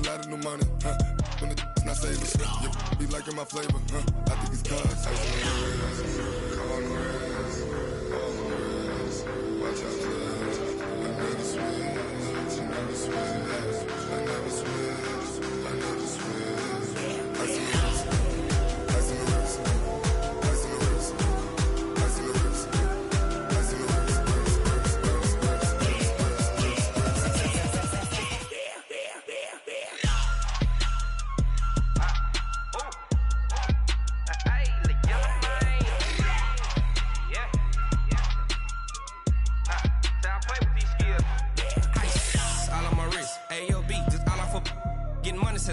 lot of new money, when the not saving, yeah, be liking my flavor, I think it's cause ice on the wrist, on the wrist, on the wrist, watch out for I never switch, I never switch, I never switch, I never switch, ice on the wrist, ice on the wrist, ice on the wrist, ice on the wrist, ice on the wrist.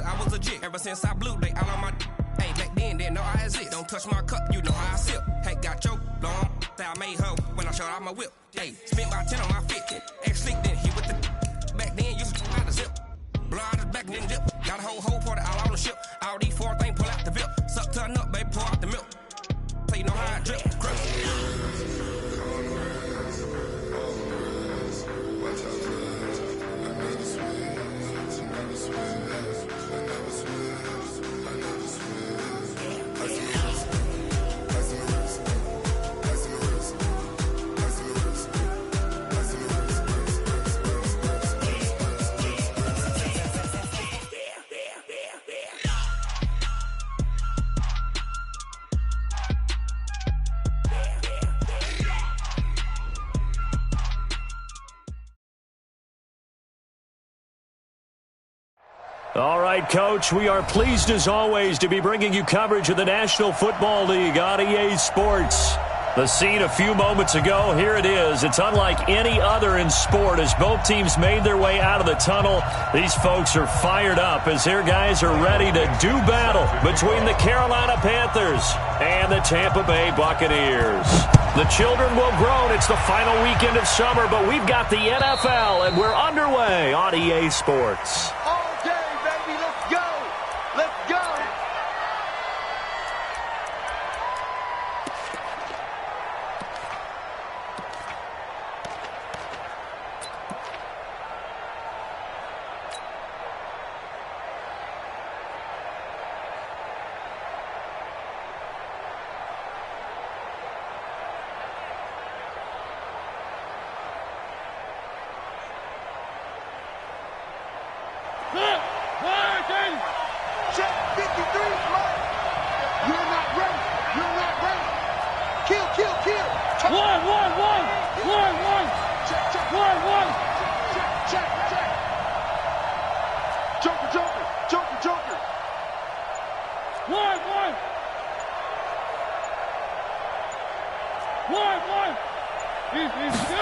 I was legit ever since I blew they all on my hey back then didn't know I exist. Don't touch my cup, you know how I sip. Hey, got choked long that I made her when I showed out my whip. Hey, spent about 10 on my fit. Ex slick then he with the back then used to out the zip. Blow out his back and then dip. Got a whole party all on the ship. All these four things pull out the VIP. Suck turn up, baby, pour out the milk. So you know how I drip. Crush. Watch out for I never switch, I never switch. All right, Coach, we are pleased as always to be bringing you coverage of the National Football League on EA Sports. The scene a few moments ago, here it is. It's unlike any other in sport as both teams made their way out of the tunnel. These folks are fired up as their guys are ready to do battle between the Carolina Panthers and the Tampa Bay Buccaneers. The children will groan. It's the final weekend of summer, but we've got the NFL, and we're underway on EA Sports.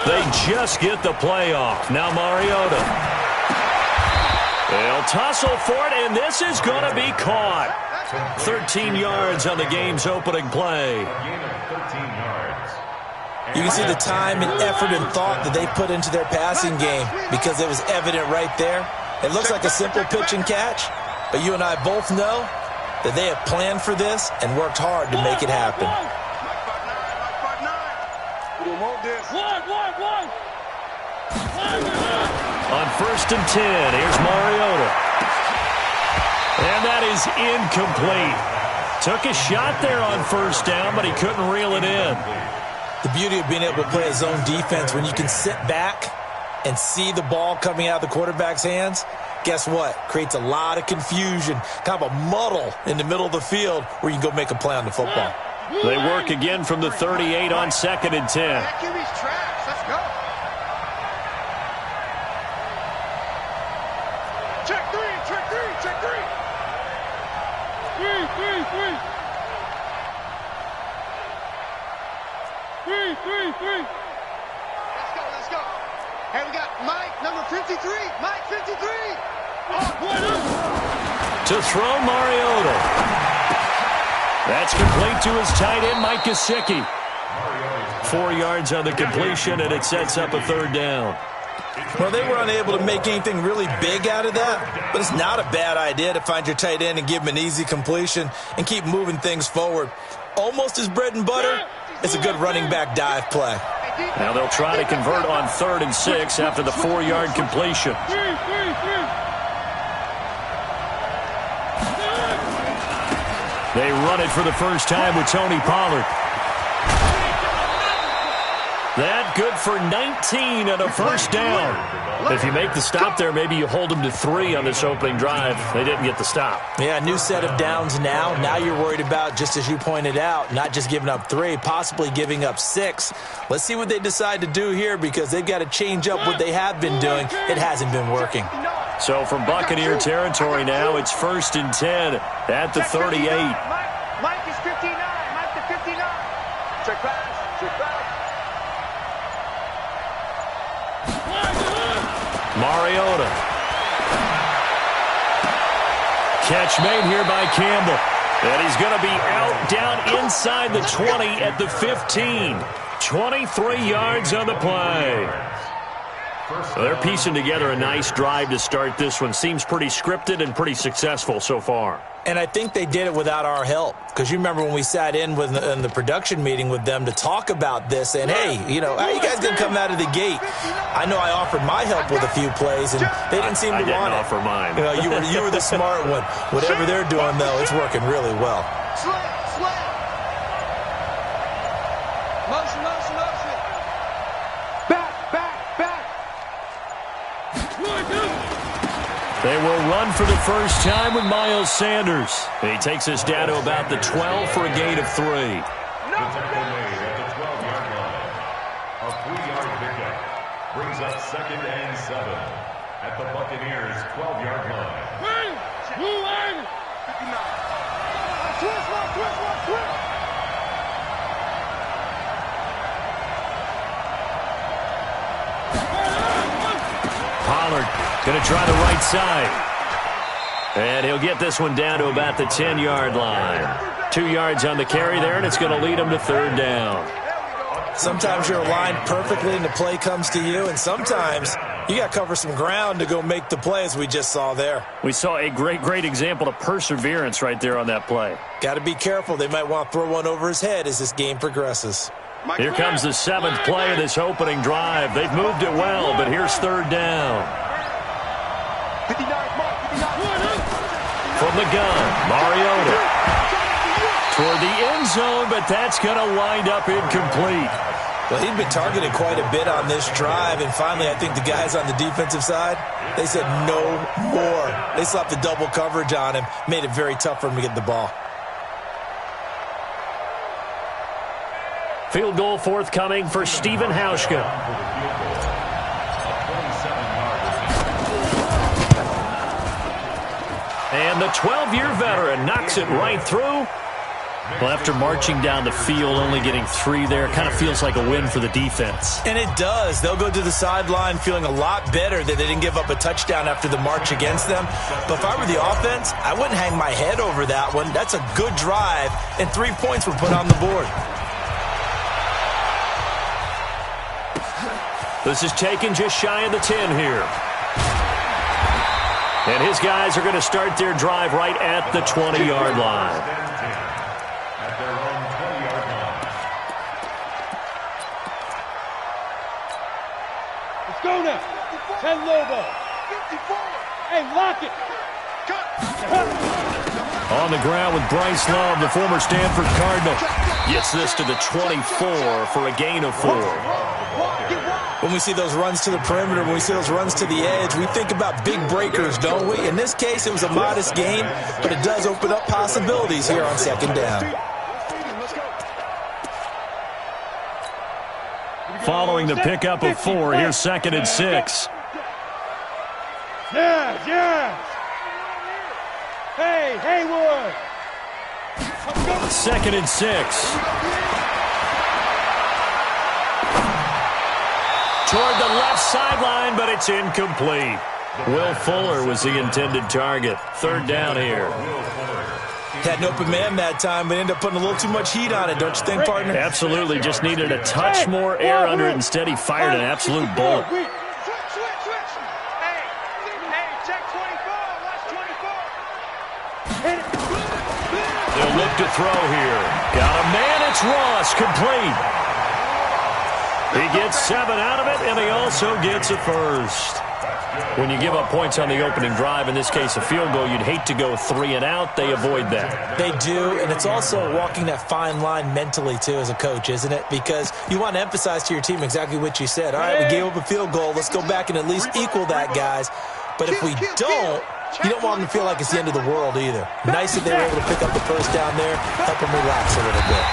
They just get the play off. Now Mariota. They'll tussle for it, and this is going to be caught. 13 yards on the game's opening play. You can see the time and effort and thought that they put into their passing game because it was evident right there. It looks like a simple pitch and catch, but you and I both know that they have planned for this and worked hard to make it happen. On 1st and 10, here's Mariota. And that is incomplete. Took a shot there on 1st down, but he couldn't reel it in. The beauty of being able to play a zone defense when you can sit back and see the ball coming out of the quarterback's hands, guess what? Creates a lot of confusion, kind of a muddle in the middle of the field where you can go make a play on the football. They work again from the 38 on 2nd and 10. Let's go. Check three. Three. Let's go. Hey, we got Mike, number 53. Mike, 53. To throw Mariota. That's complete to his tight end, Mike Gesicki. 4 yards on the completion, and it sets up a 3rd down. Well, they were unable to make anything really big out of that, but it's not a bad idea to find your tight end and give him an easy completion and keep moving things forward. Almost his bread and butter. It's a good running back dive play. Now they'll try to convert on 3rd and 6 after the 4-yard completion. They run it for the first time with Tony Pollard. That good for 19 and a first down. If you make the stop there, maybe you hold them to 3 on this opening drive. They didn't get the stop. Yeah, new set of downs now. Now you're worried about, just as you pointed out, not just giving up 3, possibly giving up 6. Let's see what they decide to do here because they've got to change up what they have been doing. It hasn't been working. So from Buccaneer territory now, it's 1st and 10 at the 38. Mike is 59. Mike to 59. Check pass. Check pass. Mariota. Catch made here by Campbell. And he's going to be out down inside the 20 at the 15. 23 yards on the play. Well, they're piecing together a nice drive to start this one. Seems pretty scripted and pretty successful so far. And I think they did it without our help. Because you remember when we sat in the production meeting with them to talk about this, and hey, you know, how you guys going to come out of the gate? I know I offered my help with a few plays, and they didn't seem to want it. I didn't offer mine. You know, you were the smart one. Whatever they're doing, though, it's working really well. Slant. Motion. Back. They will run for the first time with Miles Sanders. He takes us down to about the 12 for a gain of 3. The tackle made at the 12-yard line. A 3-yard pickup brings up 2nd and 7 at the Buccaneers' 12-yard line. Pollard going to try the right side. And he'll get this one down to about the 10-yard line. 2 yards on the carry there, and it's going to lead him to 3rd down. Sometimes you're aligned perfectly and the play comes to you, and sometimes you got to cover some ground to go make the play, as we just saw there. We saw a great example of perseverance right there on that play. Got to be careful. They might want to throw one over his head as this game progresses. Here comes the 7th play of this opening drive. They've moved it well, but here's 3rd down. 59. From the gun, Mariota. Toward the end zone, but that's going to wind up incomplete. Well, he'd been targeted quite a bit on this drive, and finally I think the guys on the defensive side, they said no more. They slapped the double coverage on him, made it very tough for him to get the ball. Field goal forthcoming for Stephen Hauschka. And the 12-year veteran knocks it right through. Well, after marching down the field, only getting 3 there, kind of feels like a win for the defense. And it does. They'll go to the sideline feeling a lot better that they didn't give up a touchdown after the march against them. But if I were the offense, I wouldn't hang my head over that one. That's a good drive, and 3 points were put on the board. This is taken just shy of the 10 here. And his guys are going to start their drive right at the 20-yard line. At their own 20-yard line. Let's go now. 10 Lobo. 54. Hey, lock it. On the ground with Bryce Love, the former Stanford Cardinal. Gets this to the 24 for a gain of 4. When we see those runs to the perimeter, when we see those runs to the edge, we think about big breakers, don't we? In this case, it was a modest gain, but it does open up possibilities here on 2nd down. Following the pickup of 4, here's 2nd and 6. Yes. Hey, Haywood. 2nd and 6. Toward the left sideline, but it's incomplete. Will Fuller was the intended target. 3rd down here. Had an open man that time, but ended up putting a little too much heat on it, don't you think, partner? Absolutely. Just needed a touch more air under it. Instead, he fired an absolute bullet. Switch. Hey, check 24. Watch 24. They'll look to throw here. Got a man. It's Ross. Complete. He gets 7 out of it, and he also gets a first. When you give up points on the opening drive, in this case a field goal, you'd hate to go 3 and out. They avoid that. They do, and it's also walking that fine line mentally, too, as a coach, isn't it? Because you want to emphasize to your team exactly what you said. All right, we gave up a field goal. Let's go back and at least equal that, guys. But if we don't, you don't want them to feel like it's the end of the world either. Nice that they were able to pick up the first down there, help them relax a little bit.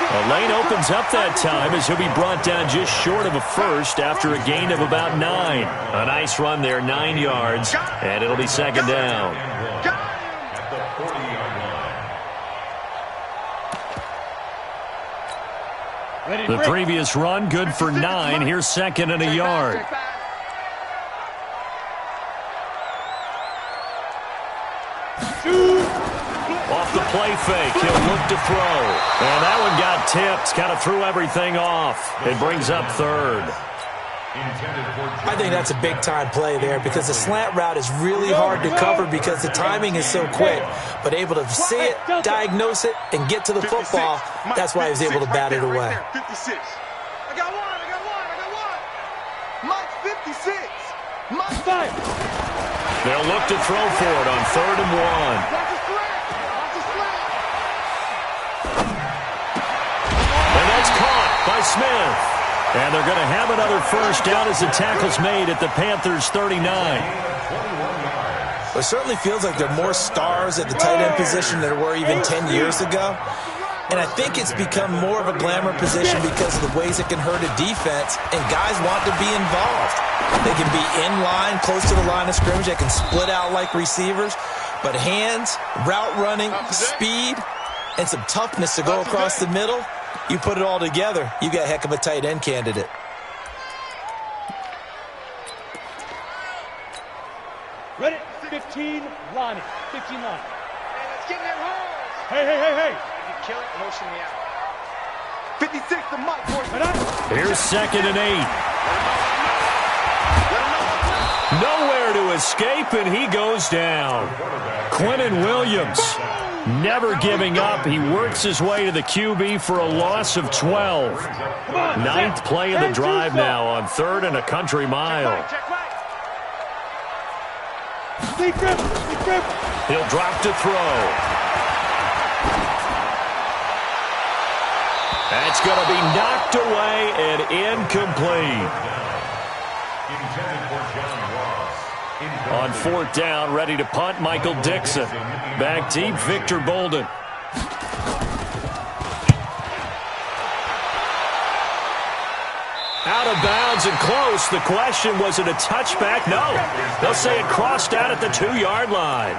The lane opens up that time as he'll be brought down just short of a first after a gain of about 9. A nice run there, 9 yards, and it'll be second down. At the 40-yard line. The previous run, good for 9. Here's second and a yard. Off the play fake, he'll look to throw. And that one got tipped, kind of threw everything off. It brings up third. I think that's a big-time play there because the slant route is really hard to cover because the timing is so quick. But able to see it, diagnose it, and get to the football, that's why he was able to bat it away. 56. I got one. Mike 56. Mike 5. They'll look to throw for it on 3rd and 1. And that's caught by Smith. And they're going to have another first down as the tackle's made at the Panthers' 39. It certainly feels like there are more stars at the tight end position than there were even 10 years ago. And I think it's become more of a glamour position because of the ways it can hurt a defense, and guys want to be involved. They can be in line, close to the line of scrimmage. They can split out like receivers. But hands, route running, speed, and some toughness to go across the middle, you put it all together, you got a heck of a tight end candidate. Ready? 15, Lonnie. 15, Lonnie. Hey, let's get in that hole. Hey. You kill it, motion me out. 56 to Mike, boys. Here's second and 8. Nowhere to escape, and he goes down. Quinnen Williams, never giving up. He works his way to the QB for a loss of 12. 9th play of the drive now on 3rd and a country mile. He'll drop to throw. That's going to be knocked away and incomplete. On 4th down, ready to punt, Michael Dixon. Back deep, Victor Bolden. Out of bounds and close. The question, was it a touchback? No. They'll say it crossed out at the 2-yard line.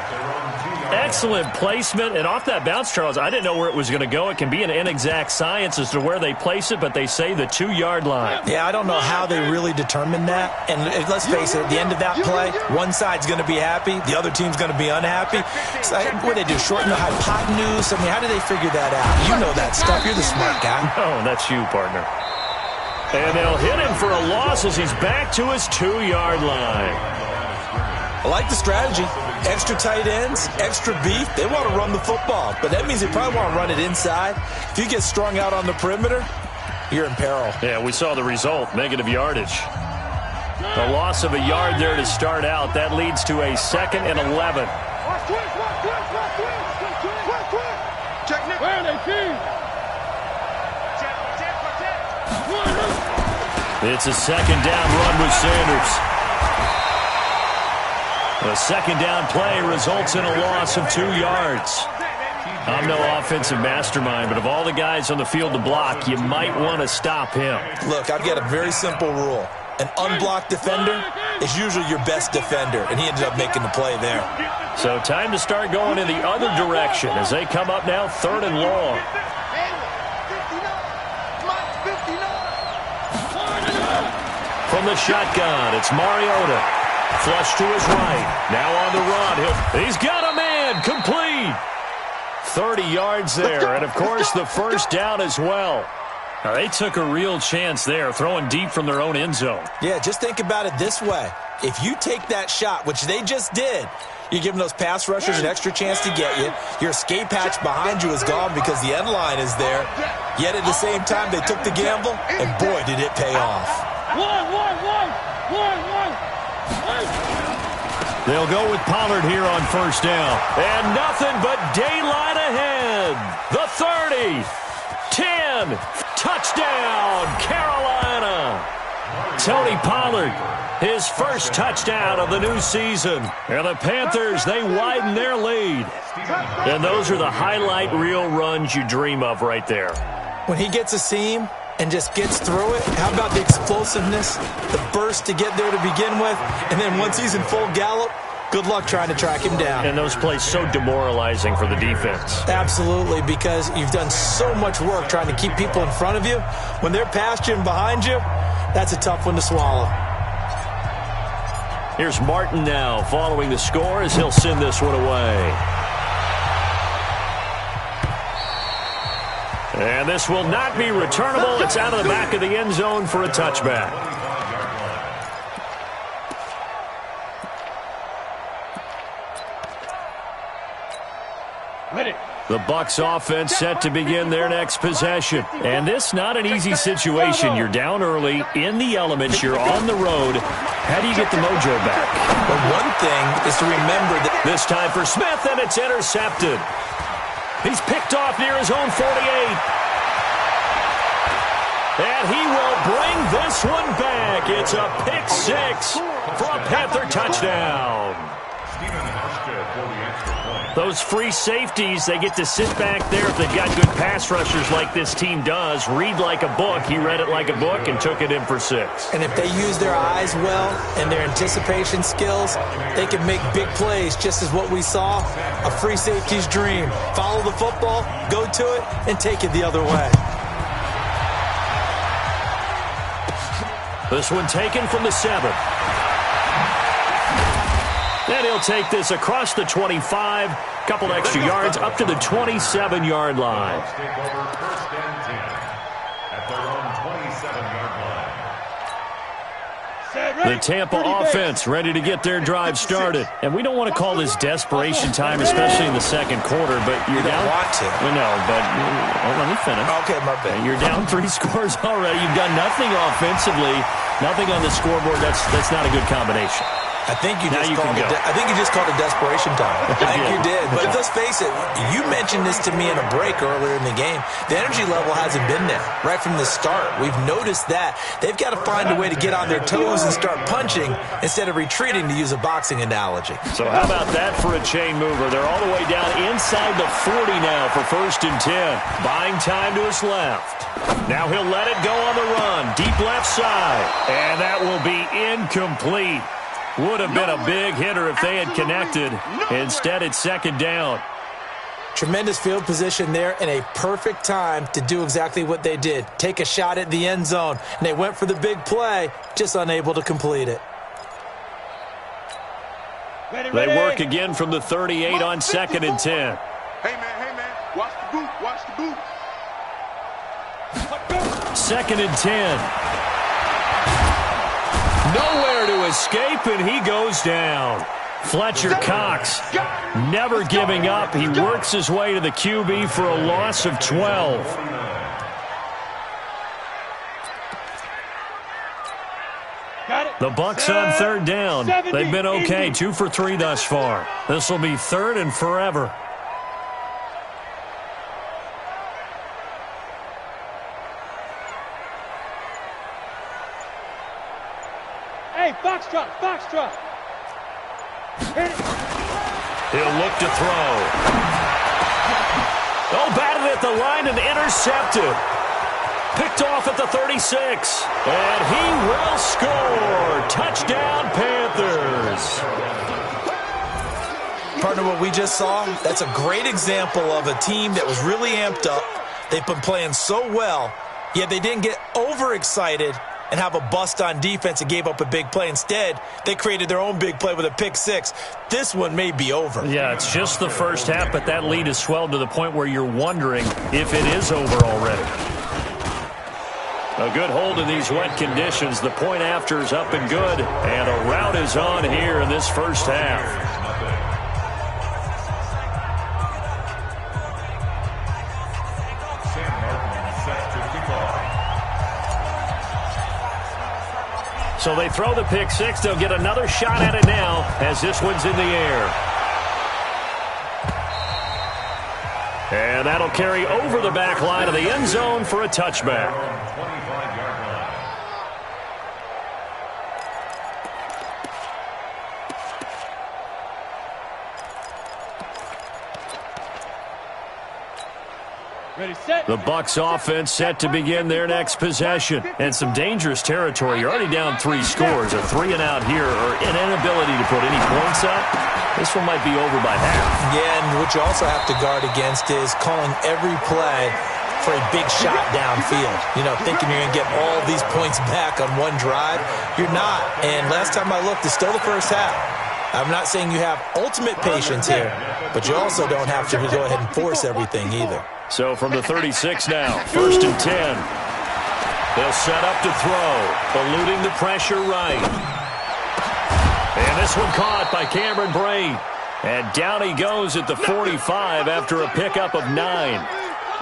Excellent placement, and off that bounce, Charles, I didn't know where it was going to go. It can be an inexact science as to where they place it, but they say the 2-yard line. Yeah, I don't know how they really determined that. And let's face it, at the end of that play, one side's going to be happy, the other team's going to be unhappy. So what do they do, shorten the hypotenuse? I mean, how do they figure that out? You know that stuff. You're the smart guy. Oh, that's you, partner. And they'll hit him for a loss as he's back to his 2-yard line. I like the strategy. Extra tight ends, extra beef. They want to run the football, but that means they probably want to run it inside. If you get strung out on the perimeter, you're in peril. Yeah, we saw the result, negative yardage. A loss of a yard there to start out. That leads to a 2nd and 11. Where are they, King? It's a 2nd down run with Sanders. The 2nd down play results in a loss of 2 yards. I'm no offensive mastermind, but of all the guys on the field to block, you might want to stop him. Look, I've got a very simple rule. An unblocked defender is usually your best defender, and he ended up making the play there. So time to start going in the other direction as they come up now 3rd and long. From the shotgun, it's Mariota. Flush to his right. Now on the run. He's got a man. Complete. 30 yards there. And, of course, the first down as well. Now, they took a real chance there, throwing deep from their own end zone. Yeah, just think about it this way. If you take that shot, which they just did, you're giving those pass rushers an extra chance to get you. Your escape hatch behind you is gone because the end line is there. Yet at the same time, they took the gamble, and boy, did it pay off. One. They'll go with Pollard here on first down. And nothing but daylight ahead. The 30, 10, touchdown, Carolina. Tony Pollard, his first touchdown of the new season. And the Panthers, they widen their lead. And those are the highlight reel runs you dream of right there. When he gets a seam and just gets through it, how about the explosiveness, the burst to get there to begin with, and then once he's in full gallop, good luck trying to track him down. And those plays so demoralizing for the defense. Absolutely, because you've done so much work trying to keep people in front of you. When they're past you and behind you, that's a tough one to swallow. Here's Martin now following the score as he'll send this one away. And this will not be returnable. It's out of the back of the end zone for a touchback. The Bucs offense set to begin their next possession. And this not an easy situation. You're down early, in the elements, you're on the road. How do you get the mojo back? Well, one thing is to remember that this time for Smith, and it's intercepted. He's picked off near his own 48. And he will bring this one back. It's a pick six for a Panther touchdown. Those free safeties, they get to sit back there if they've got good pass rushers like this team does. Read like a book. He read it like a book and took it in for 6. And if they use their eyes well and their anticipation skills, they can make big plays, just as what we saw, a free safety's dream. Follow the football, go to it, and take it the other way. This one taken from the 7. And he'll take this across the 25, couple extra yards up to the 27-yard line. The Tampa offense ready to get their drive started. And we don't want to call this desperation time, especially in the second quarter, but you're down. You don't want to. Well, no, but let me finish. Okay, my bad. You're down 3 scores already. You've done nothing offensively, nothing on the scoreboard. That's not a good combination. I think you just called it desperation time. I think you did. But let's face it, you mentioned this to me in a break earlier in the game. The energy level hasn't been there right from the start. We've noticed that. They've got to find a way to get on their toes and start punching instead of retreating, to use a boxing analogy. So how about that for a chain mover? They're all the way down inside the 40 now for 1st and 10. Buying time to his left. Now he'll let it go on the run. Deep left side. And that will be incomplete. Would have been a big hitter if they had connected. Instead, it's 2nd down. Tremendous field position there and a perfect time to do exactly what they did. Take a shot at the end zone. And they went for the big play, just unable to complete it. They work again from the 38 on 2nd and 10. Hey, man, watch the boot, watch the boot. 2nd and 10. Nowhere to escape, and he goes down. Fletcher Cox never giving up. He works his way to the QB for a loss of 12. The Bucs on 3rd down. They've been okay, 2 for 3 thus far. This will be 3rd and forever. Hey, foxtrot, foxtrot. He'll look to throw. Oh, batted at the line and intercepted. Picked off at the 36. And he will score. Touchdown, Panthers. Partner, what we just saw, that's a great example of a team that was really amped up. They've been playing so well, yet they didn't get overexcited and have a bust on defense and gave up a big play. Instead, they created their own big play with a pick 6. This one may be over. Yeah, it's just the first half, but that lead has swelled to the point where you're wondering if it is over already. A good hold in these wet conditions. The point after is up and good, and a rout is on here in this first half. So they throw the pick six. They'll get another shot at it now as this one's in the air. And that'll carry over the back line of the end zone for a touchback. 25-yard line. Ready, set. The Bucs offense set to begin their next possession. And some dangerous territory. You're already down 3 scores. A 3-and-out here or an inability to put any points up. This one might be over by half. Yeah, and what you also have to guard against is calling every play for a big shot downfield. You know, thinking you're going to get all these points back on one drive. You're not. And last time I looked, it's still the first half. I'm not saying you have ultimate patience here, but you also don't have to go ahead and force everything either. So from the 36 now, 1st and 10. They'll set up to throw, eluding the pressure right. And this one caught by Cameron Braid. And down he goes at the 45 after a pickup of 9.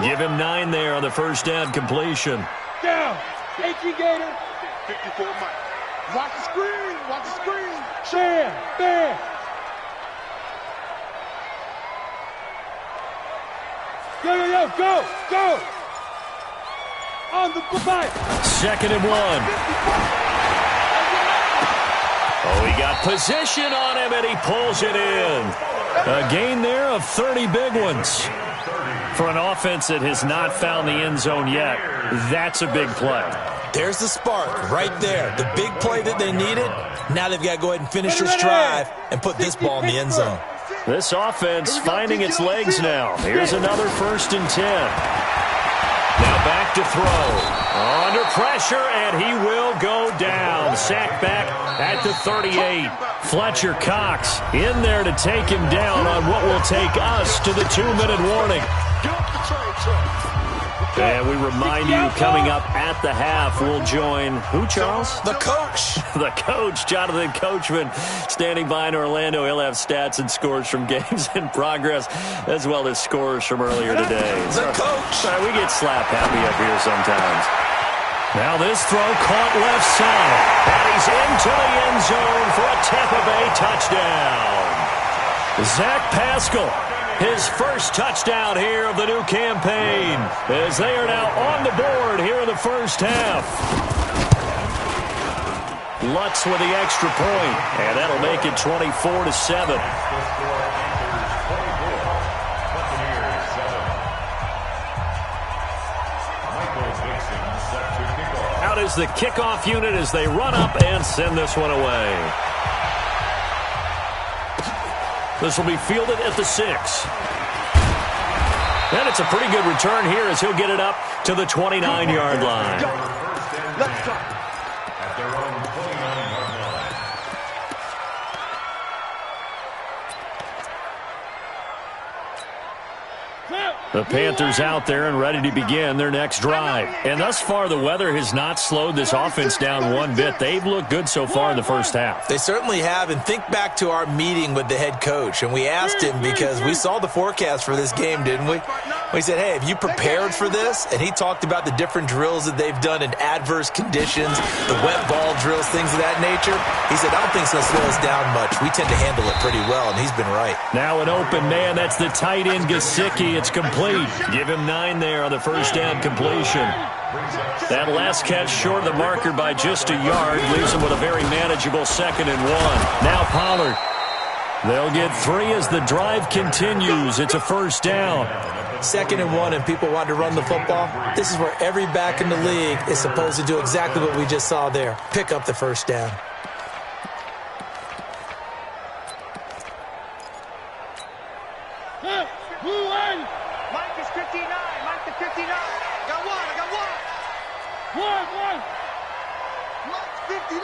Give him 9 there on the first down completion. Down. 18 Gator. 54 Mike. Watch the screen. Watch the screen. Bam. Go. On the bike. 2nd and 1. Oh, he got position on him, and he pulls it in. A gain there of 30 big ones. For an offense that has not found the end zone yet, that's a big play. There's the spark right there. The big play that they needed. Now they've got to go ahead and finish this drive and put this ball in the end zone. This offense finding its legs now. Here's another 1st and 10. Now back to throw. Under pressure, and he will go down. Sacked back at the 38. Fletcher Cox in there to take him down on what will take us to the 2-minute warning. And we remind you, coming up at the half, we'll join who, Charles? The coach. The coach, Jonathan Coachman, standing by in Orlando. He'll have stats and scores from games in progress, as well as scores from earlier today. The coach. Sorry, we get slap happy up here sometimes. Now this throw caught left side. And he's into the end zone for a Tampa Bay touchdown. Zach Pascal. His first touchdown here of the new campaign, as they are now on the board here in the first half. Lutz with the extra point, and that'll make it 24-7. Out is the kickoff unit as they run up and send this one away. This will be fielded at the 6. And it's a pretty good return here as he'll get it up to the 29-yard line. Let's go. At their own 29-yard line. The Panthers out there and ready to begin their next drive. And thus far, the weather has not slowed this offense down one bit. They've looked good so far in the first half. They certainly have. And think back to our meeting with the head coach. And we asked him, because we saw the forecast for this game, didn't we? We said, hey, have you prepared for this? And he talked about the different drills that they've done in adverse conditions, the wet ball drills, things of that nature. He said, I don't think it's going to slow us down much. We tend to handle it pretty well, and he's been right. Now an open man. That's the tight end, Gesicki. It's complete. Give him 9 there on the first down completion. That last catch short of the marker by just a yard leaves him with a very manageable 2nd and 1. Now Pollard. They'll get 3 as the drive continues. It's a first down. 2nd and 1, and people want to run the football. This is where every back in the league is supposed to do exactly what we just saw there. Pick up the first down. Mike is 59. Mike is 59. I got one. One. Mike's 59.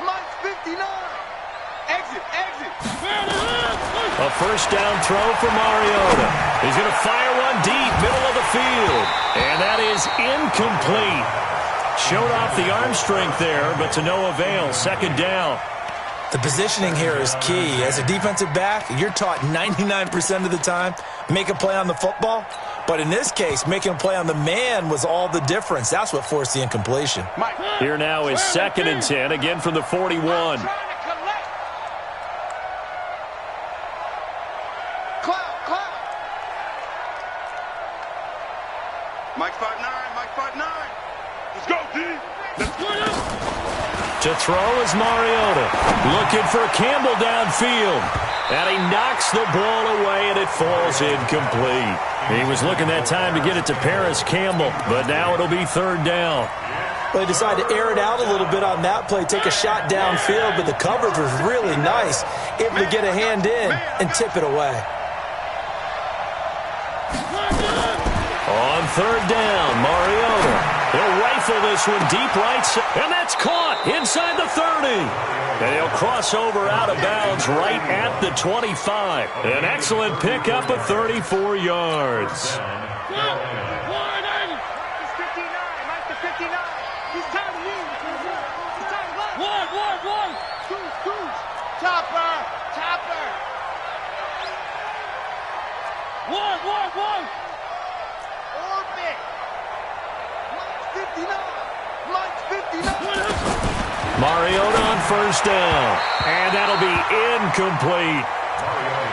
Mike's 59. Exit. A first down throw for Mariota. He's going to fire one deep, middle of the field. And that is incomplete. Showed off the arm strength there, but to no avail. 2nd down. The positioning here is key. As a defensive back, you're taught 99% of the time, make a play on the football, But in this case, making a play on the man was all the difference. That's what forced the incompletion. Here now is 2nd and 10, again from the 41. Mike 5'9", Mike 5'9". Let's go, D. Let's go. To throw is Mariota. Looking for Campbell downfield. And he knocks the ball away, and it falls incomplete. He was looking that time to get it to Paris Campbell, but now it'll be 3rd down. Well, he decided to air it out a little bit on that play, take a shot downfield, but the coverage was really nice, able to get a hand in and tip it away. On 3rd down, Mariota. He'll rifle this one deep right, and that's caught inside the 30. And he'll cross over out of bounds right at the 25. An excellent pickup of 34 yards. One. Orbit. Mike's 59. Mariota on 1st down. And that'll be incomplete.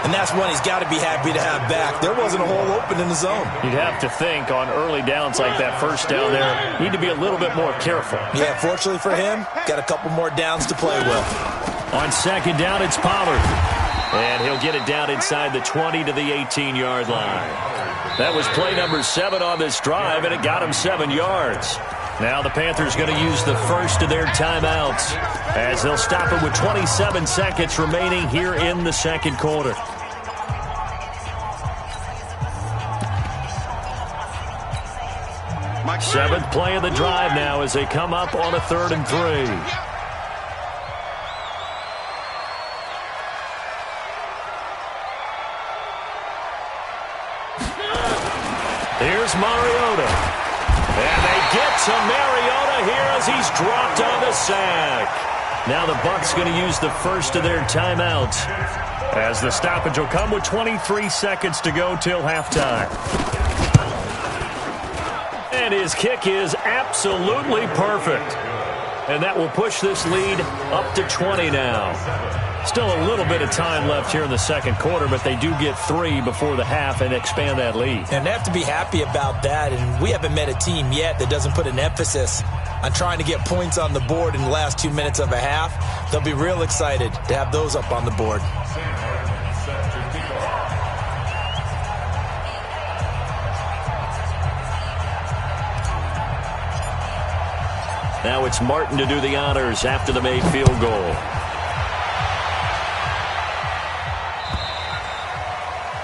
And that's one he's got to be happy to have back. There wasn't a hole open in the zone. You'd have to think on early downs like that 1st down there, need to be a little bit more careful. Yeah, fortunately for him, got a couple more downs to play with. On 2nd down, it's Pollard. And he'll get it down inside the 20 to the 18-yard line. That was play number 7 on this drive, and it got him 7 yards. Now the Panthers going to use the first of their timeouts as they'll stop it with 27 seconds remaining here in the 2nd quarter. Seventh play of the drive now as they come up on a 3rd and 3. Here's Mariota. And they get to Mariota here as he's dropped on the sack. Now the Bucs going to use the first of their timeouts as the stoppage will come with 23 seconds to go till halftime. And his kick is absolutely perfect. And that will push this lead up to 20 now. Still a little bit of time left here in the 2nd quarter, but they do get 3 before the half and expand that lead. And they have to be happy about that. And we haven't met a team yet that doesn't put an emphasis on trying to get points on the board in the last 2 minutes of a half. They'll be real excited to have those up on the board. Now it's Martin to do the honors after the made field goal.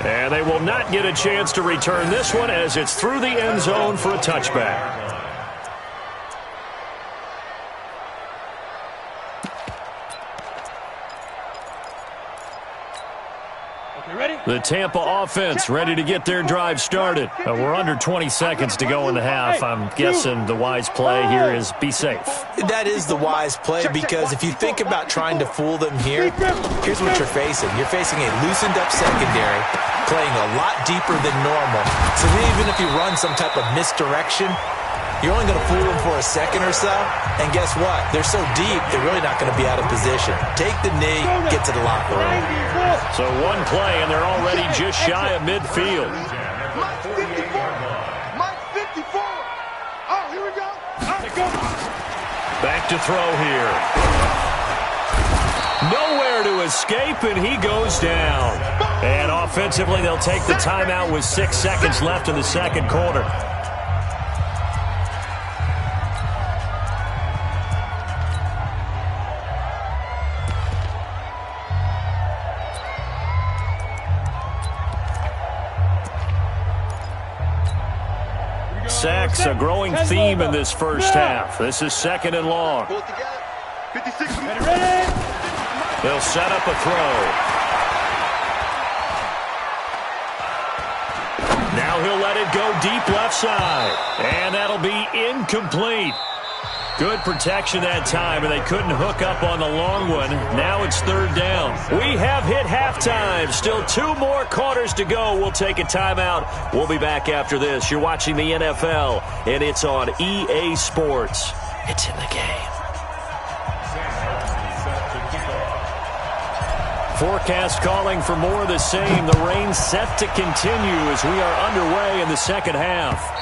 And they will not get a chance to return this one as it's through the end zone for a touchback. The Tampa offense ready to get their drive started. We're under 20 seconds to go in the half. I'm guessing the wise play here is be safe. That is the wise play because if you think about trying to fool them here, here's what you're facing. You're facing a loosened up secondary, playing a lot deeper than normal. So even if you run some type of misdirection, you're only going to fool them for a second or so. And guess what? They're so deep, they're really not going to be out of position. Take the knee, get to the locker room. So one play, and they're already just shy of midfield. Mike's 54. Mike's 54. Oh, here we go. Back to throw here. Nowhere to escape, and he goes down. And offensively, they'll take the timeout with 6 seconds left in the 2nd quarter. Sacks, a growing theme in this first half. This is 2nd and long. Pull it together. 56. They'll set up a throw. Now he'll let it go deep left side. And that'll be incomplete. Good protection that time, and they couldn't hook up on the long one. Now it's third down. We have hit halftime. Still 2 more quarters to go. We'll take a timeout. We'll be back after this. You're watching the NFL, and it's on EA Sports. It's in the game. Forecast calling for more of the same. The rain set to continue as we are underway in the second half.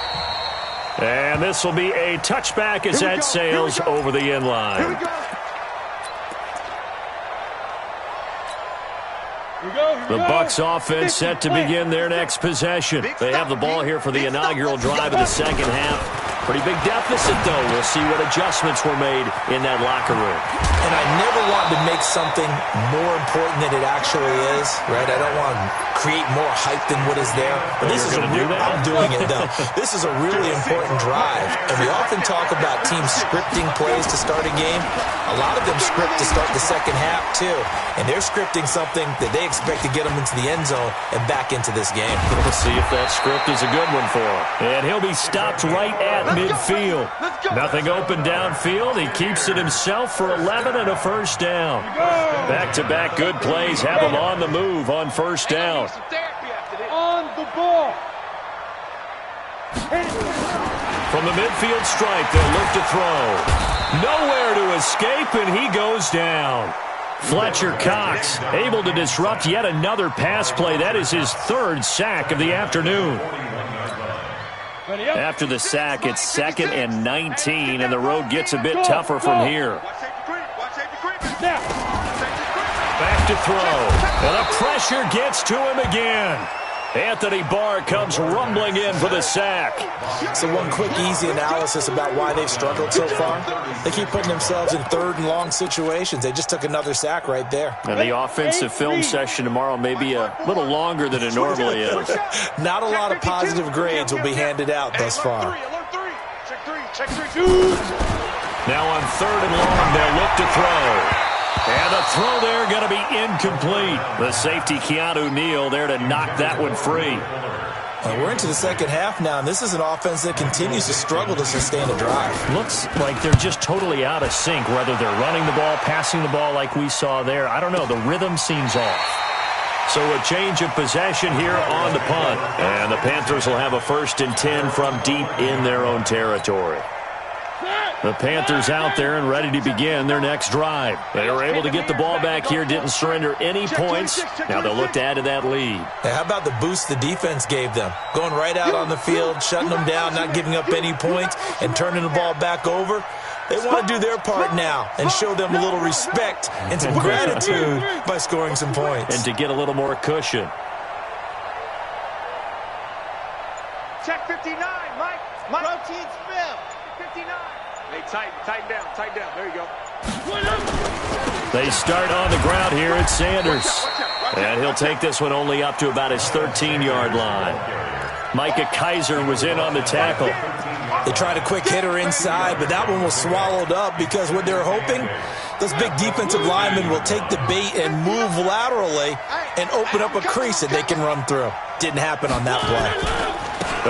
And this will be a touchback as that sails over the end line. The Bucs offense set to begin their next possession. They have the ball here for the inaugural drive of the second half. Pretty big deficit, though. We'll see what adjustments were made in that locker room. And I never want to make something more important than it actually is, right? I don't want to create more hype than what is there. But this is a real, I'm doing it, though. This is a really important drive. And we often talk about teams scripting plays to start a game. A lot of them script to start the second half, too. And they're scripting something that they expect to get them into the end zone and back into this game. We'll see if that script is a good one for him. And he'll be stopped right at midfield. Nothing open downfield. He keeps it himself for 11 and a first down. Back-to-back good plays have him on the move on first down. On the ball. From the midfield stripe, they'll look to throw. Nowhere to escape, and he goes down. Fletcher Cox able to disrupt yet another pass play. That is his 3rd sack of the afternoon. After the sack, it's 2nd and 19, and the road gets a bit tougher from here. Back to throw, and the pressure gets to him again. Anthony Barr comes rumbling in for the sack. So one quick, easy analysis about why they've struggled so far. They keep putting themselves in 3rd and long situations. They just took another sack right there. And the offensive film session tomorrow may be a little longer than it normally is. Not a lot of positive grades will be handed out thus far. Now on 3rd and long, they'll look to throw. And the throw there going to be incomplete. The safety, Keanu Neal, there to knock that one free. We're into the second half now, and this is an offense that continues to struggle to sustain a drive. Looks like they're just totally out of sync, whether they're running the ball, passing the ball like we saw there. I don't know. The rhythm seems off. So a change of possession here on the punt. And the Panthers will have a 1st and 10 from deep in their own territory. The Panthers out there and ready to begin their next drive. They were able to get the ball back here, didn't surrender any points. Now they'll look to add to that lead. Hey, how about the boost the defense gave them? Going right out on the field, shutting them down, not giving up any points, and turning the ball back over. They want to do their part now and show them a little respect and some gratitude by scoring some points. And to get a little more cushion. Check 59, Mike. Routine spell. 59. Hey, tighten down. There you go. They start on the ground here at Sanders. And he'll take this one only up to about his 13-yard line. Micah Kaiser was in on the tackle. They tried a quick hitter inside, but that one was swallowed up because what they're hoping, those big defensive linemen will take the bait and move laterally and open up a crease that they can run through. Didn't happen on that play.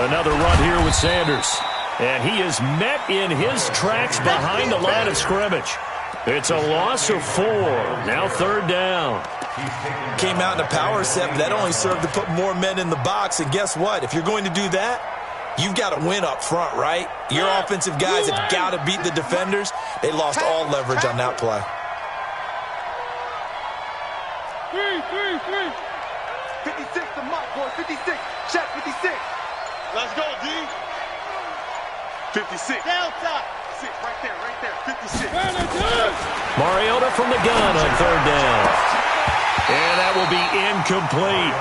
Another run here with Sanders. And he is met in his tracks behind the line of scrimmage. It's a loss of 4. Now 3rd down. Came out in a power set, but that only served to put more men in the box. And guess what? If you're going to do that, you've got to win up front, right? Your offensive guys have got to beat the defenders. They lost all leverage on that play. 56 to Mike, boy. 56. Check 56. Let's go, D. 56. Down top. 6, right there. 56. Mariota from the gun on 3rd down. And that will be incomplete.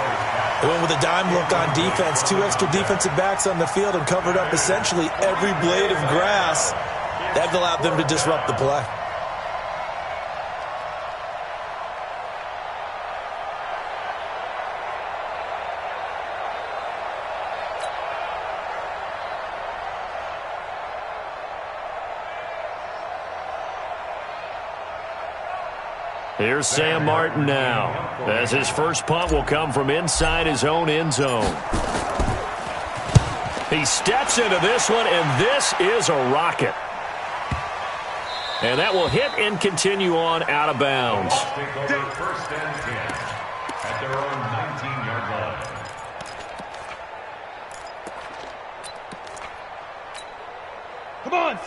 They went with a dime look on defense. 2 extra defensive backs on the field and covered up essentially every blade of grass. That allowed them to disrupt the play. Here's Sam Martin now, as his first punt will come from inside his own end zone. He steps into this one, and this is a rocket. And that will hit and continue on out of bounds. Take over first and 10 at their own 19-yard line.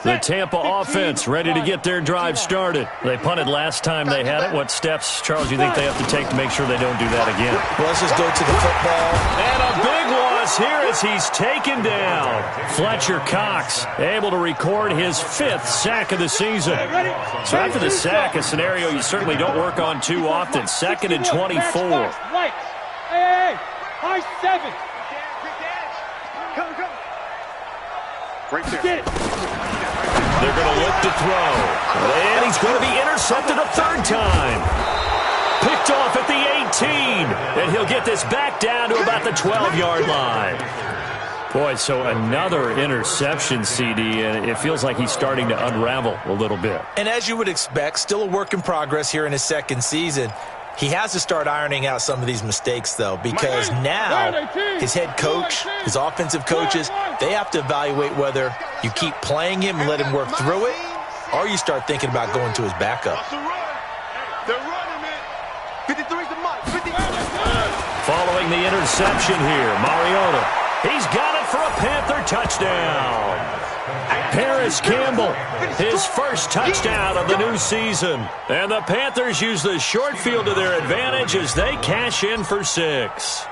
The Tampa offense ready to get their drive started. They punted last time they had it. What steps, Charles, you think they have to take to make sure they don't do that again? Well, let's just go to the football. And a big loss here as he's taken down. Fletcher Cox able to record his 5th sack of the season. So after the sack, a scenario you certainly don't work on too often. 2nd and 24. Hey, high 7. Come. Right there. They're going to look to throw. And he's going to be intercepted a 3rd time. Picked off at the 18. And he'll get this back down to about the 12-yard line. Boy, so another interception, CD, and it feels like he's starting to unravel a little bit. And as you would expect, still a work in progress here in his 2nd season. He has to start ironing out some of these mistakes, though, because now his head coach, his offensive coaches, they have to evaluate whether you keep playing him and let him work through it, or you start thinking about going to his backup. They're running, man. 53's the mark. 50. Following the interception here, Mariota. He's got it for a Panther touchdown. Paris Campbell, his 1st touchdown of the new season. And the Panthers use the short field to their advantage as they cash in for 6.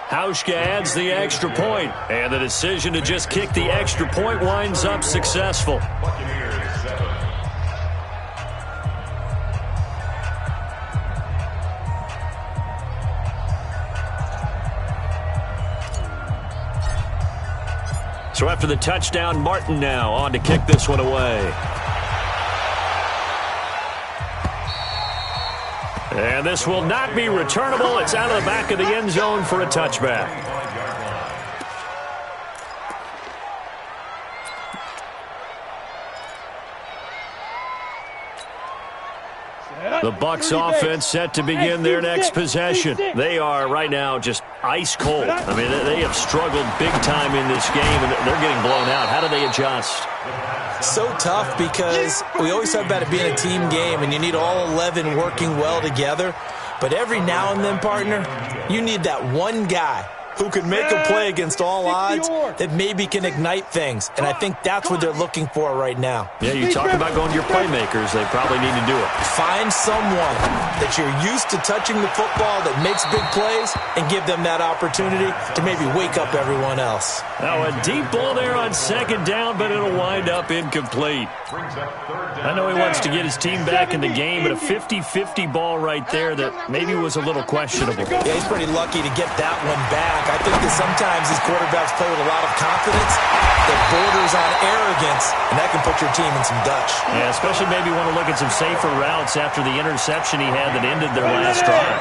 Hauschka adds the extra point, and the decision to just kick the extra point winds up successful. Buccaneers 7. So after the touchdown, Martin now on to kick this one away. And this will not be returnable. It's out of the back of the end zone for a touchback. The Bucs offense set to begin their next possession. They are right now just ice cold. I mean, they have struggled big time in this game, and they're getting blown out. How do they adjust? So tough because we always talk about it being a team game, and you need all 11 working well together. But every now and then, partner, you need that one guy who can make a play against all odds that maybe can ignite things. And I think that's what they're looking for right now. Yeah, you talk about going to your playmakers. They probably need to do it. Find someone that you're used to touching the football that makes big plays and give them that opportunity to maybe wake up everyone else. Now a deep ball there on 2nd down, but it'll wind up incomplete. I know he wants to get his team back in the game, but a 50-50 ball right there that maybe was a little questionable. Yeah, he's pretty lucky to get that one back. I think that sometimes these quarterbacks play with a lot of confidence that borders on arrogance, and that can put your team in some Dutch. Yeah, especially maybe want to look at some safer routes after the interception he had that ended their last drive.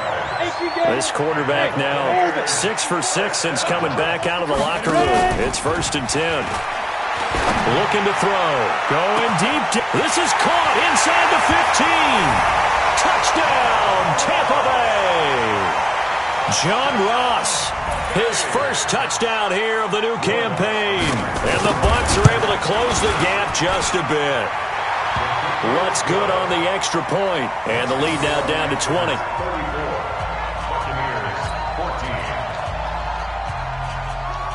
This quarterback now 6 for 6 since coming back out of the locker room. It's 1st and 10. Looking to throw. Going deep. This is caught inside the 15. Touchdown, Tampa Bay. John Ross, his 1st touchdown here of the new campaign. And the Bucs are able to close the gap just a bit. What's good on the extra point? And the lead now down to 20. 34. Buccaneers 14.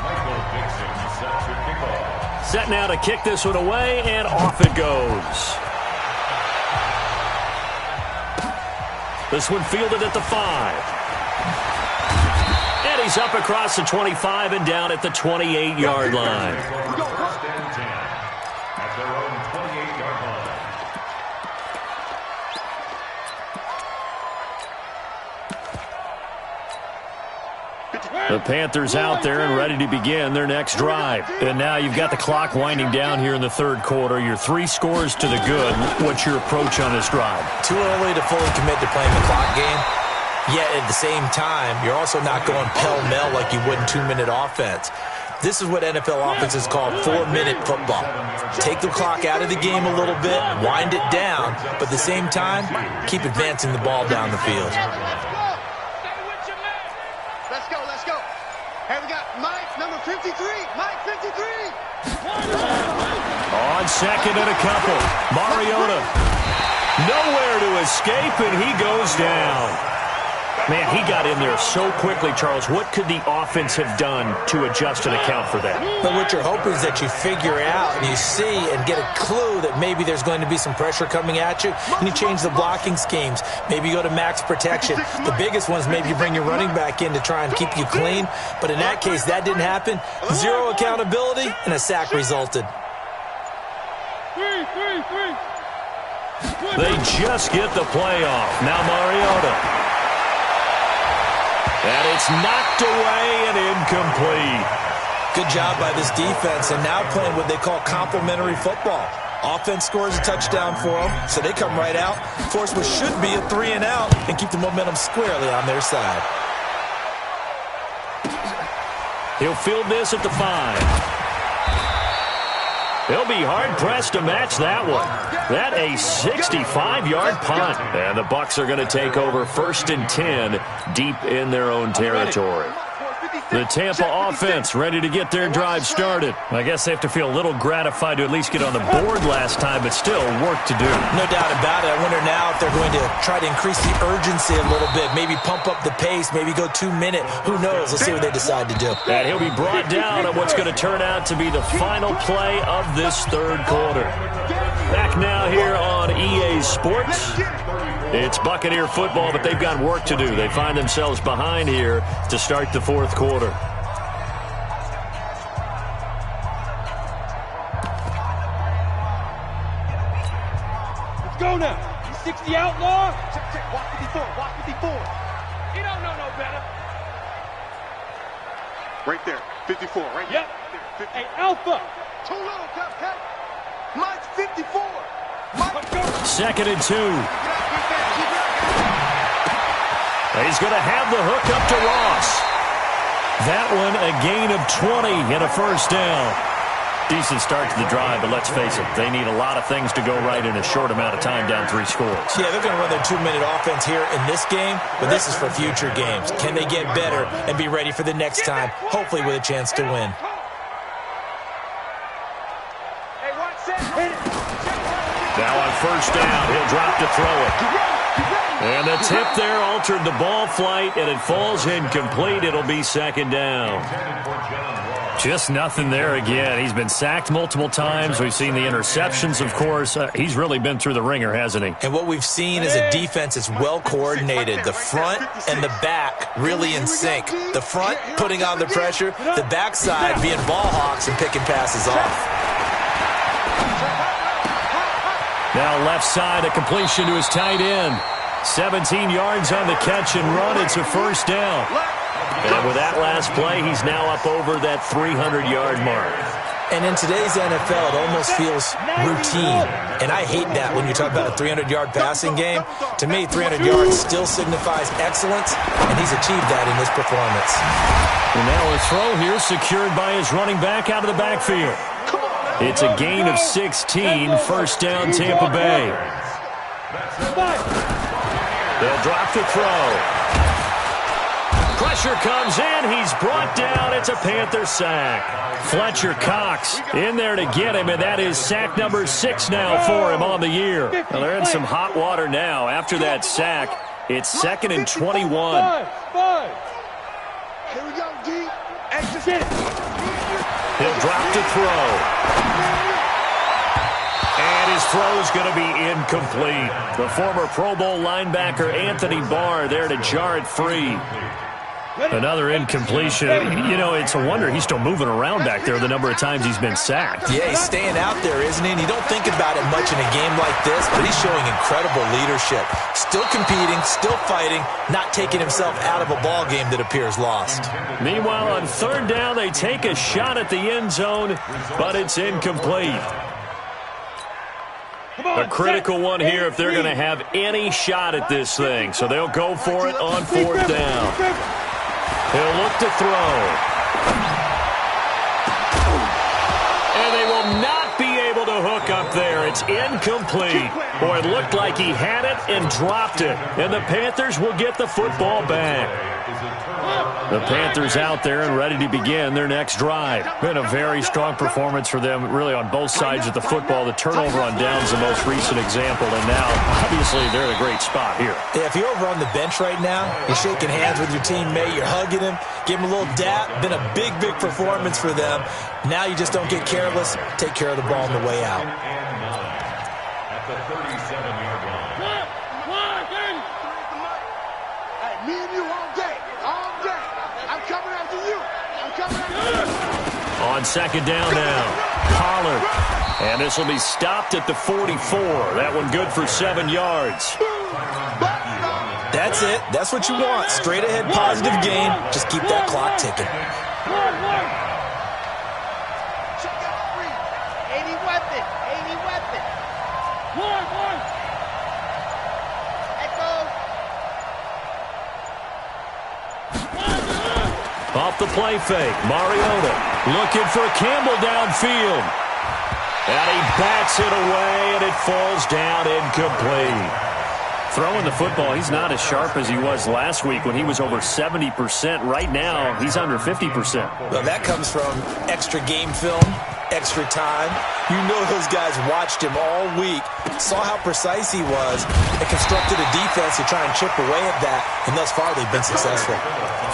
Michael Dixon set to kick off. Set now to kick this one away, and off it goes. This one fielded at the 5. And he's up across the 25 and down at the 28-yard line. First and 10 at their own 28-yard line. The Panthers out there and ready to begin their next drive. And now you've got the clock winding down here in the 3rd quarter. You're 3 scores to the good. What's your approach on this drive? Too early to fully commit to playing the clock game. Yet at the same time, you're also not going pell-mell like you would in 2-minute offense. This is what NFL offenses call 4-minute football. Take the clock out of the game a little bit, wind it down, but at the same time, keep advancing the ball down the field. Let's go. Hey, we got Mike, number 53. Mike, 53. On second and a couple. Mariota. Nowhere to escape, and he goes down. Man, he got in there so quickly, Charles. What could the offense have done to adjust and account for that? But what you're hoping is that you figure out and you see and get a clue that maybe there's going to be some pressure coming at you, and you change the blocking schemes. Maybe you go to max protection. The biggest one is maybe you bring your running back in to try and keep you clean. But in that case, that didn't happen. Zero accountability, and a sack resulted. They just get the play off. Now Mariota. And it's knocked away and incomplete. Good job by this defense, and now playing what they call complementary football. Offense scores a touchdown for them, so they come right out, force what should be a 3-and-out, and keep the momentum squarely on their side. He'll field this at the 5. He'll be hard-pressed to match that one. That a 65-yard punt. And the Bucs are going to take over 1st and 10 deep in their own territory. The Tampa offense ready to get their drive started. I guess they have to feel a little gratified to at least get on the board last time, but still work to do. No doubt about it. I wonder now if they're going to try to increase the urgency a little bit, maybe pump up the pace, maybe go 2-minute. Who knows? Let's see what they decide to do. And he'll be brought down on what's going to turn out to be the final play of this third quarter. Back now here on EA Sports. It's Buccaneer football, but they've got work to do. They find themselves behind here to start the fourth quarter. Let's go now. 60 outlaw. Check. Walk 54. Walk 54. He don't know no better. Right there. 54. Right Yep. there. Hey, Alpha. Too low, Cupcake. Mike's 54. Let's go. 2nd and 2. He's going to have the hook up to Ross. That one a gain of 20 and a first down. Decent start to the drive, but let's face it, they need a lot of things to go right in a short amount of time down 3 scores. Yeah, they're going to run their 2-minute offense here in this game, but this is for future games. Can they get better and be ready for the next time, hopefully with a chance to win? Now on first down, he'll drop to throw it. And the tip there altered the ball flight, and it falls incomplete. It'll be 2nd down. Just nothing there again. He's been sacked multiple times. We've seen the interceptions, of course. He's really been through the ringer, hasn't he? And what we've seen is a defense that's well coordinated. The front and the back really in sync. The front putting on the pressure, the backside being ball hawks and picking passes off. Now left side, a completion to his tight end. 17 yards on the catch and run. It's a first down. And with that last play, he's now up over that 300-yard mark. And in today's NFL, it almost feels routine. And I hate that when you talk about a 300-yard passing game. To me, 300 yards still signifies excellence, and he's achieved that in this performance. And now a throw here secured by his running back out of the backfield. It's a gain of 16, first down Tampa Bay. They'll drop the throw. Pressure comes in. He's brought down. It's a Panther sack. Fletcher Cox in there to get him, and that is sack number 6 now for him on the year. Well, they're in some hot water now. After that sack, it's 2nd and 21. Here we go, D. He'll drop to throw. And his throw's going to be incomplete. The former Pro Bowl linebacker Anthony Barr there to jar it free. Another incompletion. You know, it's a wonder he's still moving around back there the number of times he's been sacked. Yeah, he's staying out there, isn't he? And you don't think about it much in a game like this, but he's showing incredible leadership. Still competing, still fighting, not taking himself out of a ball game that appears lost. Meanwhile, on 3rd down, they take a shot at the end zone, but it's incomplete. A critical one here if they're going to have any shot at this thing. So they'll go for it on 4th down. He'll look to throw. And they will not be able to hook up there. It's incomplete. Boy, it looked like he had it and dropped it. And the Panthers will get the football back. The Panthers out there and ready to begin their next drive. Been a very strong performance for them, really, on both sides of the football. The turnover on downs the most recent example, and now, obviously, they're in a great spot here. Yeah, if you're over on the bench right now, you're shaking hands with your teammate, you're hugging him, give him a little dap. Been a big, big performance for them. Now you just don't get careless. Take care of the ball on the way out. At the 37-yard line. Hey, me and you all day. All day. I'm coming after you. I'm coming after you. On second down now, Pollard. And this will be stopped at the 44. That one good for 7 yards. That's it. That's what you want. Straight ahead, positive gain. Just keep that clock ticking. Check out free. 80 weapon. 80 weapon. Echo. Off the play fake, Mariota looking for Campbell downfield. And he bats it away, and it falls down incomplete. Throwing the football, he's not as sharp as he was last week when he was over 70%. Right now, he's under 50%. Well, that comes from extra game film, extra time. You know those guys watched him all week, saw how precise he was, and constructed a defense to try and chip away at that, and thus far they've been successful.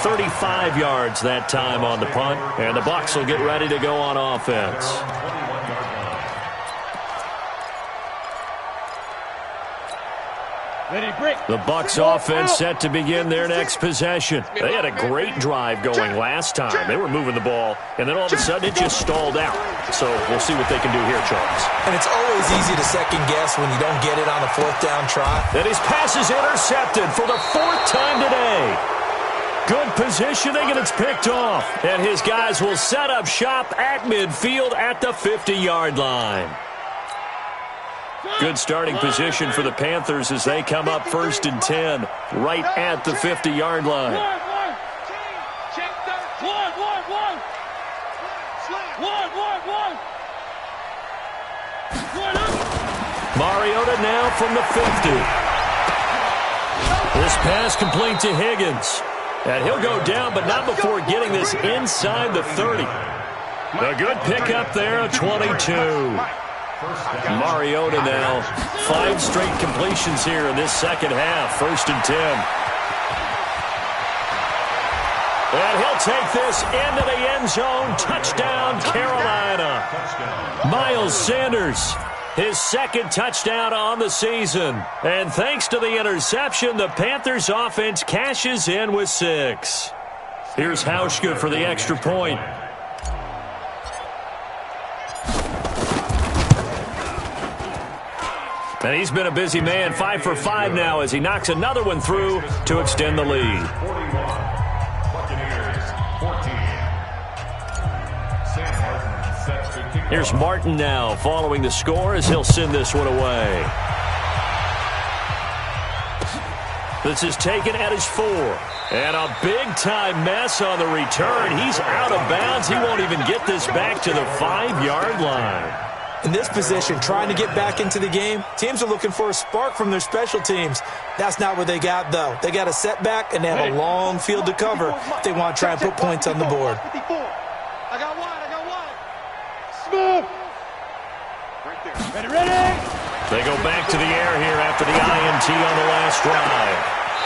35 yards that time on the punt, and the Bucs will get ready to go on offense. The Bucs offense set to begin their next possession. They had a great drive going last time. They were moving the ball, and then all of a sudden it just stalled out. So we'll see what they can do here, Charles. And it's always easy to second guess when you don't get it on a fourth down try. And his pass is intercepted for the 4th time today. Good positioning, and it's picked off. And his guys will set up shop at midfield at the 50-yard line. Good starting position for the Panthers as they come up 1st and 10 right at the 50-yard line. Mariota now from the 50. This pass complete to Higgins. And he'll go down, but not before getting this inside the 30. A good pickup there, 22. Mariota now, 5 straight completions here in this second half. 1st and 10. And he'll take this into the end zone. Touchdown, Carolina. Miles Sanders, his 2nd touchdown on the season. And thanks to the interception, the Panthers offense cashes in with 6. Here's Hauschka for the extra point. And he's been a busy man, 5 for 5 now as he knocks another one through to extend the lead. 41, Buccaneers 14. Sam Martin sets the kickoff. Here's Martin now following the score as he'll send this one away. This is taken at his 4. And a big-time mess on the return. He's out of bounds. He won't even get this back to the 5-yard line. In this position, trying to get back into the game, teams are looking for a spark from their special teams. That's not what they got, though. They got a setback, and they have a long field to cover if they want to try and put points on the board. 54. I got one. Smooth. Right there. Ready. They go back to the air here after the INT on the last drive.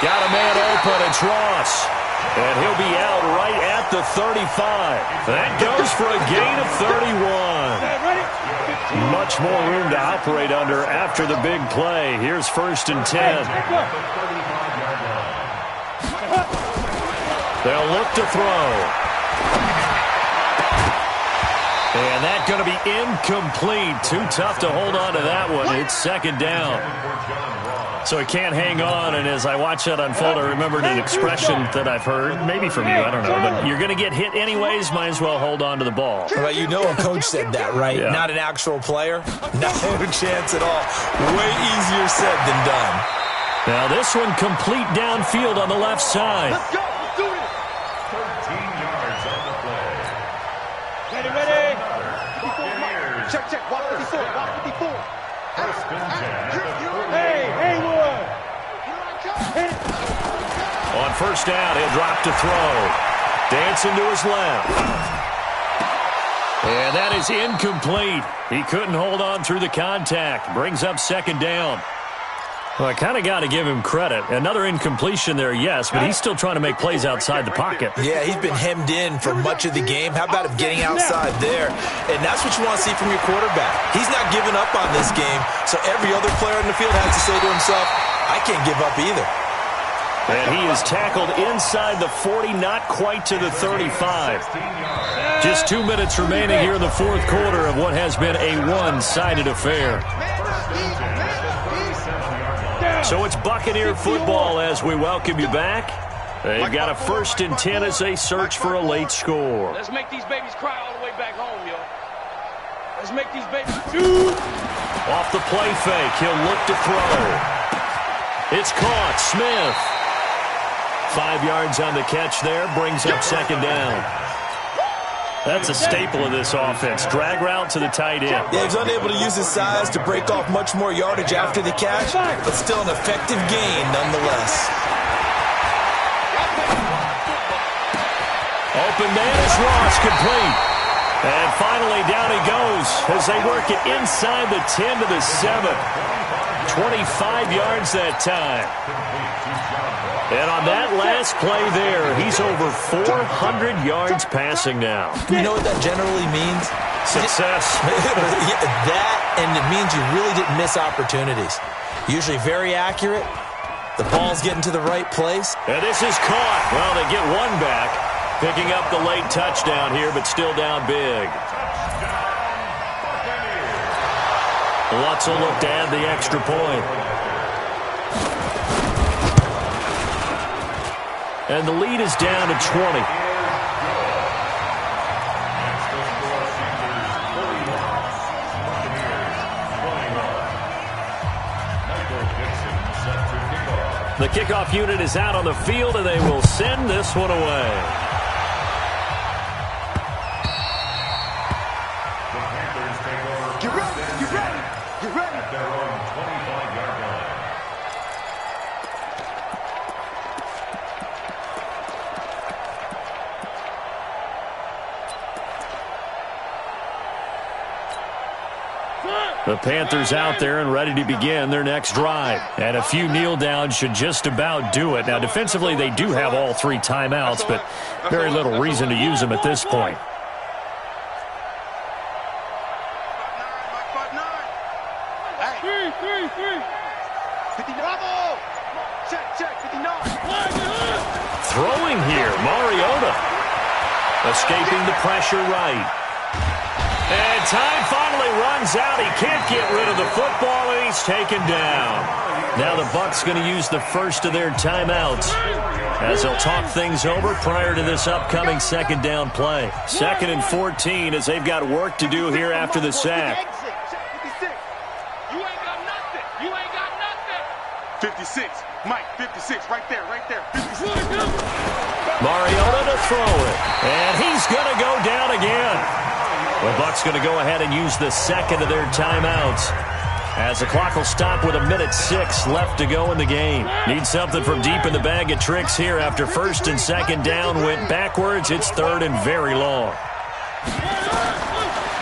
Got a man open, it's Ross. And he'll be out right at the 35. That goes for a gain of 31. Much more room to operate under after the big play. Here's 1st and 10. They'll look to throw. And that's going to be incomplete. Too tough to hold on to that one. It's 2nd down. So he can't hang on, and as I watch that unfold, I remembered an expression that I've heard, maybe from you, I don't know, but you're going to get hit anyways, might as well hold on to the ball. Well, you know a coach said that, right? Yeah. Not an actual player. No chance at all. Way easier said than done. Now this one complete downfield on the left side. Let's go. Let's do it. 13 yards on the play. Ready. 54. Check. Walk 54. On first down, he'll drop to throw. Dancing to his left. And that is incomplete. He couldn't hold on through the contact. Brings up second down. Well, I kind of got to give him credit. Another incompletion there, yes, but he's still trying to make plays outside the pocket. Yeah, he's been hemmed in for much of the game. How about him getting outside there? And that's what you want to see from your quarterback. He's not giving up on this game, so every other player in the field has to say to himself, I can't give up either. And he is tackled inside the 40, not quite to the 35. Just 2 minutes remaining here in the fourth quarter of what has been a one-sided affair. So it's Buccaneer football as we welcome you back. They've got a 1st and 10 as they search for a late score. Let's make these babies cry all the way back home, yo. Let's make these babies do. Off the play fake, he'll look to throw. It's caught. Smith. 5 yards on the catch there, brings up second down. That's a staple of this offense. Drag route to the tight end. Yeah, he's unable to use his size to break off much more yardage after the catch, but still an effective gain nonetheless. Open man is Ross, complete. And finally down he goes as they work it inside the 10 to the 7. 25 yards that time. And on that last play there, he's over 400 yards passing now. You know what that generally means? Success. That, and it means you really didn't miss opportunities. Usually very accurate. The ball's getting to the right place. And this is caught. Well, they get one back. Picking up the late touchdown here, but still down big. Lutz will look to add the extra point. And the lead is down to 20. The kickoff unit is out on the field, and they will send this one away. At their own 25-yard line. The Panthers out there and ready to begin their next drive. And a few kneel downs should just about do it. Now, defensively, they do have all 3 timeouts, but very little reason to use them at this point. Throwing here, Mariota. Escaping the pressure right. And time finally runs out. He can't get rid of the football, and he's taken down. Now the Bucs going to use the first of their timeouts as they'll talk things over prior to this upcoming second down play. 2nd and 14 as they've got work to do here after the sack. 56. Mike, 56. Right there, right there. 56. Mariota to throw it. And he's going to go down again. The Bucs going to go ahead and use the second of their timeouts as the clock will stop with 1:06 left to go in the game. Need something from deep in the bag of tricks here after 1st and 2nd down went backwards. It's 3rd and very long.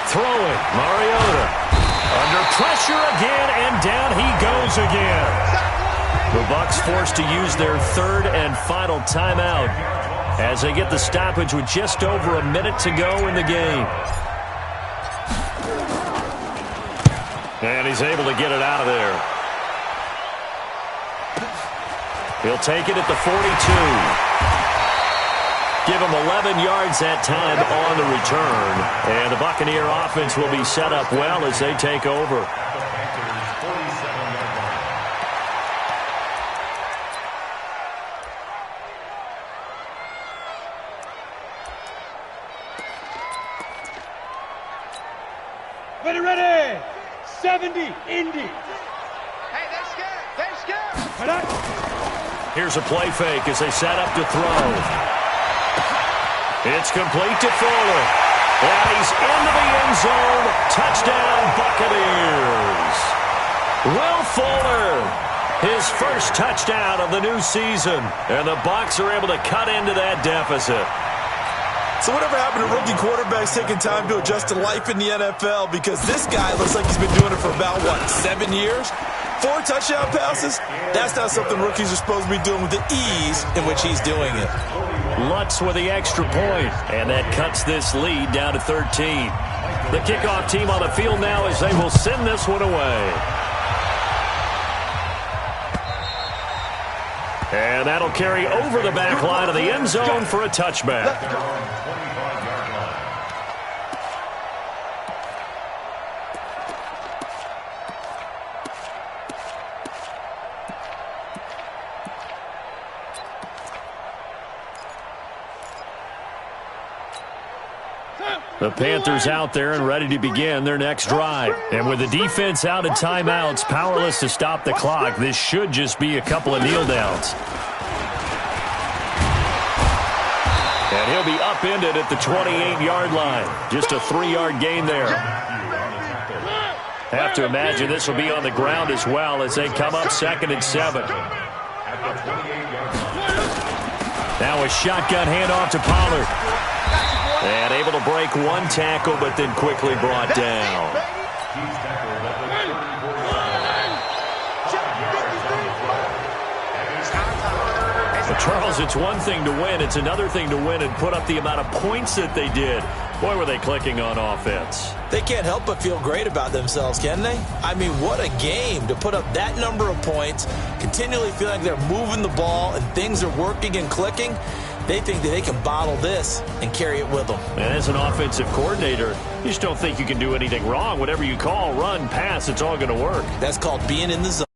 Throwing, Mariota. Under pressure again, and down he goes again. The Bucs forced to use their 3rd and final timeout as they get the stoppage with just over a minute to go in the game. And he's able to get it out of there. He'll take it at the 42. Give him 11 yards that time on the return. And the Buccaneer offense will be set up well as they take over. Ready. 70, Indy. Hey, they're scared. They're scared. Here's a play fake as they set up to throw. It's complete to Fuller. And he's into the end zone. Touchdown, Buccaneers. Will Fuller His first touchdown of the new season. And the Bucs are able to cut into that deficit. So whatever happened to rookie quarterbacks taking time to adjust to life in the NFL? Because this guy looks like he's been doing it for about, 7 years? 4 touchdown passes? That's not something rookies are supposed to be doing with the ease in which he's doing it. Lutz with the extra point, and that cuts this lead down to 13. The kickoff team on the field now as they will send this one away. And that'll carry over the back line of the end zone for a touchback. The Panthers out there and ready to begin their next drive. And with the defense out at timeouts, powerless to stop the clock, this should just be a couple of kneel downs. And he'll be upended at the 28-yard line. Just a 3-yard gain there. Have to imagine this will be on the ground as well as they come up 2nd and 7. Now a shotgun handoff to Pollard. And able to break one tackle, but then quickly brought down. Well, Charles, it's one thing to win. It's another thing to win and put up the amount of points that they did. Boy, were they clicking on offense. They can't help but feel great about themselves, can they? I mean, what a game to put up that number of points, continually feeling like they're moving the ball and things are working and clicking. They think that they can bottle this and carry it with them. And as an offensive coordinator, you just don't think you can do anything wrong. Whatever you call, run, pass, it's all going to work. That's called being in the zone.